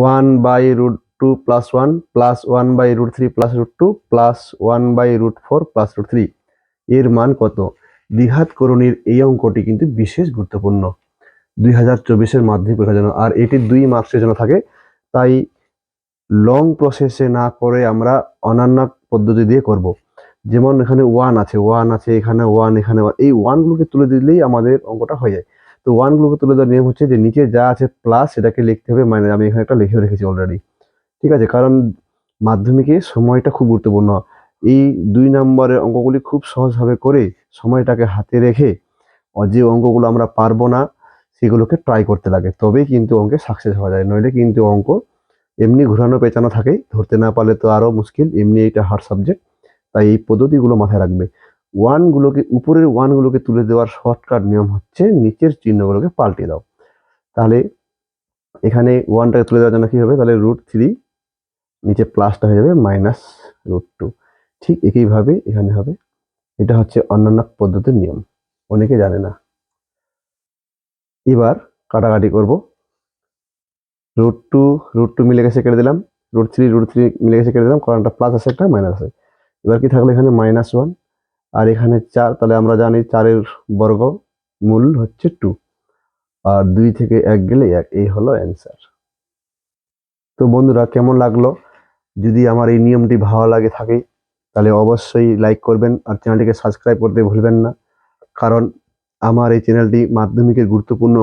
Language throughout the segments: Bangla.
1/√2 + 1 + 1/√3 + √2 + 1/√4 + √3 এর মান কত? দ্বিঘাত করণীর এই অঙ্কটি কিন্তু বিশেষ গুরুত্বপূর্ণ 2024-এর মাধ্যমিক পরীক্ষার জন্য। আর এটি 2 মার্কসের জন্য থাকে, তাই লং প্রসেসে না করে আমরা অন্যান্য পদ্ধতি দিয়ে করব। যেমন এখানে 1 আছে, এখানে 1, এখানে 1, এই 1 গুলোকে তুলে দিলেই আমাদের অঙ্কটা হয়ে যায়। তো 1 গুলোকে তুলে দেওয়ার নিয়ম হচ্ছে যে নিচে যা আছে প্লাস সেটাকে লিখতে হবে মাইনাস। আমি এখানে একটা লিখে রেখেছি অলরেডি, ঠিক আছে? কারণ মাধ্যমিকে সময়টা খুব গুরুত্বপূর্ণ। এই 2 নম্বরের অঙ্কগুলি খুব সহজভাবে করে সময়টাকে হাতে রেখে যে অঙ্কগুলো আমরা পারবো না সেগুলোকে ট্রাই করতে লাগে, তবেই কিন্তু অঙ্কে সাকসেস হওয়া যায়। নইলে কিন্তু অঙ্ক এমনি ঘোরানো পেঁচানো থাকে, ধরতে না পারলে তো আরো মুশকিল। এমনি এটা হার্ড সাবজেক্ট, তাই এই পদ্ধতিগুলো মাথায় রাখবে। উপরের 1 গুলোকে তুলে দেওয়ার শর্টকাট নিয়ম হচ্ছে নিচের চিহ্নগুলোকে পাল্টে দাও। তাহলে এখানে 1টাকে তুলে দেওয়ার জন্য কি হবে? তাহলে √3 নিচে প্লাসটা হয়ে যাবে -√2। ঠিক একইভাবে এখানে হবে। এটা হচ্ছে অন্যান্য পদ্ধতির নিয়ম, অনেকে জানে না। এবার কাটাকাটি করব। √2 মিলে গেছে, কেটে দিলাম। √3 মিলে গেছে, কেটে দিলাম, কারণ একটা প্লাস আছে একটা মাইনাস আছে। এবার কি থাকলো? এখানে -1 আর এখানে 4। তাহলে আমরা জানি 4-এর বর্গমূল হচ্ছে 2, আর 2 থেকে 1 গেলে 1। এই হলো অ্যান্সার। তো বন্ধুরা, কেমন লাগলো? যদি আমার এই নিয়মটি ভালো লাগে থাকে তাহলে অবশ্যই লাইক করবেন আর চ্যানেলটিকে সাবস্ক্রাইব করতে ভুলবেন না। কারণ আমার এই চ্যানেলটি মাধ্যমিকের গুরুত্বপূর্ণ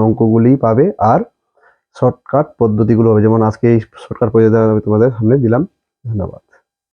অঙ্কগুলি পাবে, আর শর্টকাট পদ্ধতিগুলো হবে। যেমন আজকে এই শর্টকাট পদ্ধতি আমি তোমাদের সামনে দিলাম। ধন্যবাদ।